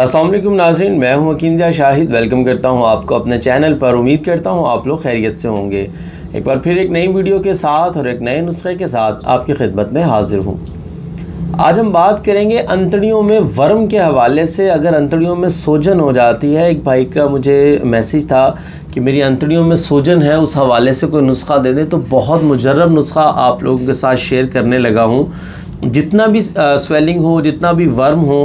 अस्सलाम वालेकुम नाज़रीन, मैं हूं हकीम ज़ा शाहिद। वेलकम करता हूं आपको अपने चैनल पर। उम्मीद करता हूं आप लोग खैरियत से होंगे। एक बार फिर एक नई वीडियो के साथ और एक नए नुस्खे के साथ आपकी खिदमत में हाज़िर हूं। आज हम बात करेंगे अंतड़ियों में वर्म के हवाले से। अगर अंतड़ियों में सूजन हो जाती है, एक भाई का मुझे मैसेज था कि मेरी अंतड़ियों में सूजन है, उस हवाले से कोई नुस्खा दे दे, तो बहुत मुजर्रब नुस्खा आप लोगों के साथ शेयर करने लगा हूँ। जितना भी स्वेलिंग हो, जितना भी वर्म हो,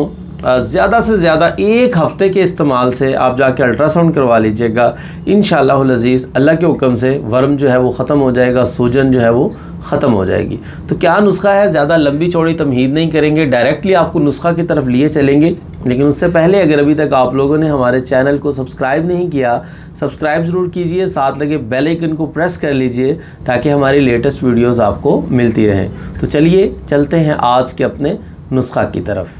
ज़्यादा से ज़्यादा एक हफ़्ते के इस्तेमाल से आप जाके अल्ट्रासाउंड करवा लीजिएगा। इंशाअल्लाहुल अज़ीज़ अल्लाह के हुक्म से वर्म जो है वो ख़त्म हो जाएगा, सूजन जो है वो ख़त्म हो जाएगी। तो क्या नुस्खा है, ज़्यादा लंबी चौड़ी तमहीद नहीं करेंगे, डायरेक्टली आपको नुस्खा की तरफ लिए चलेंगे। लेकिन उससे पहले अगर अभी तक आप लोगों ने हमारे चैनल को सब्सक्राइब नहीं किया, सब्सक्राइब ज़रूर कीजिए, साथ लगे बेल आइकन को प्रेस कर लीजिए ताकि हमारी लेटेस्ट वीडियोज़ आपको मिलती रहें। तो चलिए चलते हैं आज के अपने नुस्खा की तरफ।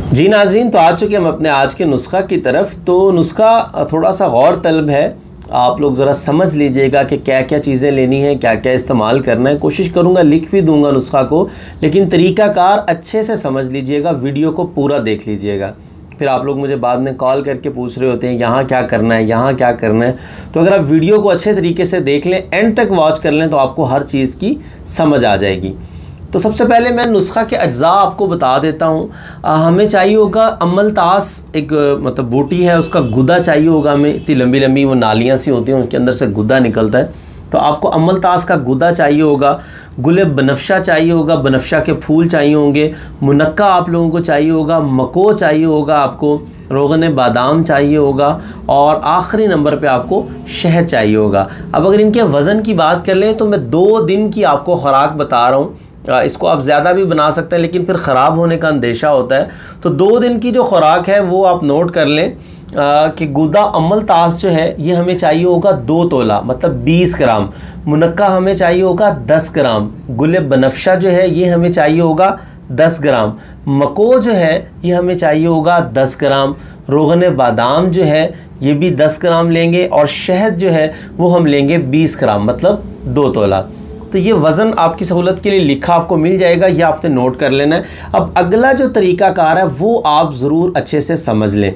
जी नाज़रीन, तो आ चुके हम अपने आज के नुस्खा की तरफ। तो नुस्खा थोड़ा सा गौर तलब है, आप लोग ज़रा समझ लीजिएगा कि क्या क्या चीज़ें लेनी है, क्या क्या इस्तेमाल करना है। कोशिश करूँगा, लिख भी दूँगा नुस्खा को, लेकिन तरीक़ाकार अच्छे से समझ लीजिएगा, वीडियो को पूरा देख लीजिएगा। फिर आप लोग मुझे बाद में कॉल करके पूछ रहे होते हैं यहाँ क्या करना है, यहाँ क्या करना है। तो अगर आप वीडियो को अच्छे तरीके से देख लें, एंड तक वॉच कर लें, तो आपको हर चीज़ की समझ आ जाएगी। तो सबसे पहले मैं नुस्खा के अज्जा आपको बता देता हूँ। हमें चाहिए होगा अमलतास, एक मतलब बूटी है, उसका गुदा चाहिए होगा हमें। इतनी लंबी लंबी वो नालियाँ सी होती हैं, उनके अंदर से गुदा निकलता है। तो आपको अमलतास का गुदा चाहिए होगा, गुले बनफ्शा चाहिए होगा, बनफ्शा के फूल चाहिए होंगे, मुनक्का आप लोगों को चाहिए होगा, मको चाहिए होगा आपको, रोगन बादाम चाहिए होगा, और आखिरी नंबर पे आपको शहद चाहिए होगा। अब अगर इनके वज़न की बात कर लें तो मैं 2 दिन की आपको खुराक बता रहा हूँ। इसको आप ज़्यादा भी बना सकते हैं, लेकिन फिर ख़राब होने का अंदेशा होता है। तो 2 दिन की जो खुराक है वो आप नोट कर लें कि गुदा अमलतास जो है ये हमें चाहिए होगा 2 तोला, मतलब 20 ग्राम। मुनक्का हमें चाहिए होगा 10 ग्राम। गुले बनफ्शा जो है ये हमें चाहिए होगा 10 ग्राम। मको जो है ये हमें चाहिए होगा 10 ग्राम। रोगन बादाम जो है ये भी 10 ग्राम लेंगे, और शहद जो है वो हम लेंगे 20 ग्राम, मतलब 2 तोला। तो ये वज़न आपकी सहूलत के लिए लिखा आपको मिल जाएगा, ये आपने नोट कर लेना है। अब अगला जो तरीक़ाकार है वो आप ज़रूर अच्छे से समझ लें।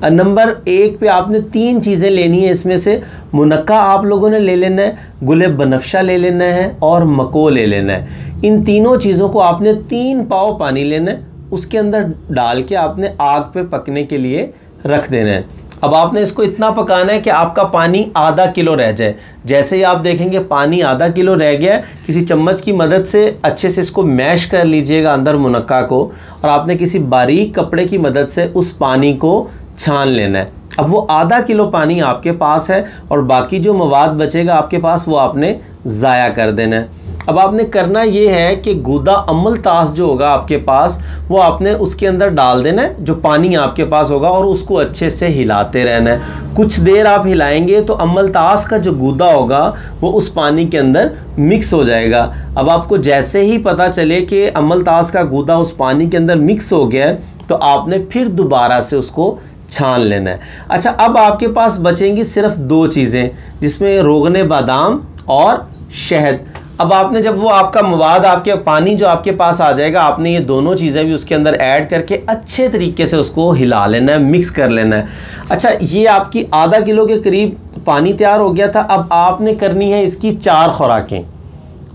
नंबर 1 पे आपने 3 चीज़ें लेनी है। इसमें से मुनक्का आप लोगों ने ले लेना है, गुले बनफ्शा ले लेना है, और मको ले लेना है। इन तीनों चीज़ों को आपने 3 पाव पानी लेना है, उसके अंदर डाल के आपने आग पे पकने के लिए रख देना है। अब आपने इसको इतना पकाना है कि आपका पानी आधा किलो रह जाए। जैसे ही आप देखेंगे पानी आधा किलो रह गया, किसी चम्मच की मदद से अच्छे से इसको मैश कर लीजिएगा अंदर मुनक्का को, और आपने किसी बारीक कपड़े की मदद से उस पानी को छान लेना है। अब वो आधा किलो पानी आपके पास है, और बाकी जो मवाद बचेगा आपके पास वो आपने ज़ाया कर देना है। अब आपने करना ये है कि गुदा अमलतास जो होगा आपके पास वो आपने उसके अंदर डाल देना है, जो पानी आपके पास होगा, और उसको अच्छे से हिलाते रहना है। कुछ देर आप हिलाएंगे तो अमलतास का जो गुदा होगा वो उस पानी के अंदर मिक्स हो जाएगा। अब आपको जैसे ही पता चले कि अमलतास का गुदा उस पानी के अंदर मिक्स हो गया है, तो आपने फिर दोबारा से उसको छान लेना है। अच्छा, अब आपके पास बचेंगी सिर्फ 2 चीज़ें, जिसमें रोगन बादाम और शहद। अब आपने जब वो आपका मवाद, आपके पानी जो आपके पास आ जाएगा, आपने ये दोनों चीज़ें भी उसके अंदर ऐड करके अच्छे तरीके से उसको हिला लेना है, मिक्स कर लेना है। अच्छा, ये आपकी आधा किलो के करीब पानी तैयार हो गया था। अब आपने करनी है इसकी 4 खुराकें,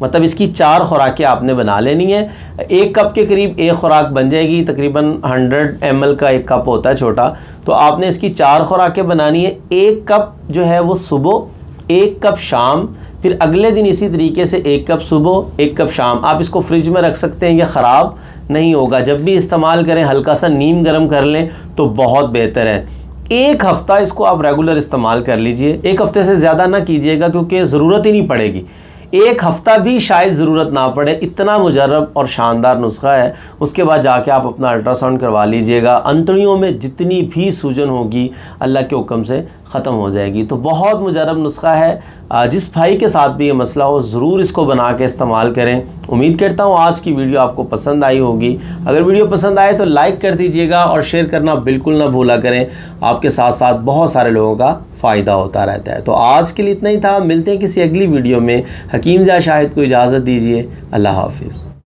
मतलब इसकी 4 खुराकें आपने बना लेनी है। 1 कप के करीब एक खुराक बन जाएगी, तकरीबन 100 ml का 1 कप होता है छोटा। तो आपने इसकी 4 खुराकें बनानी है। 1 कप जो है वो सुबह, 1 कप शाम, फिर अगले दिन इसी तरीके से 1 कप सुबह, 1 कप शाम। आप इसको फ्रिज में रख सकते हैं, ये ख़राब नहीं होगा। जब भी इस्तेमाल करें हल्का सा नीम गर्म कर लें तो बहुत बेहतर है। 1 हफ़्ता इसको आप रेगुलर इस्तेमाल कर लीजिए। 1 हफ़्ते से ज़्यादा ना कीजिएगा, क्योंकि ज़रूरत ही नहीं पड़ेगी। 1 हफ़्ता भी शायद ज़रूरत ना पड़े, इतना मुजर्रब और शानदार नुस्खा है। उसके बाद जाके आप अपना अल्ट्रासाउंड करवा लीजिएगा। अंतड़ियों में जितनी भी सूजन होगी अल्लाह के हुक्म से ख़त्म हो जाएगी। तो बहुत मुजर्रब नुस्खा है। जिस भाई के साथ भी ये मसला हो, ज़रूर इसको बना के इस्तेमाल करें। उम्मीद करता हूँ आज की वीडियो आपको पसंद आई होगी। अगर वीडियो पसंद आए तो लाइक कर दीजिएगा, और शेयर करना बिल्कुल ना भूला करें। आपके साथ साथ बहुत सारे लोगों का फ़ायदा होता रहता है। तो आज के लिए इतना ही था, मिलते हैं किसी अगली वीडियो में। हकीम ज़ा शाहिद को इजाज़त दीजिए। अल्लाह हाफिज़।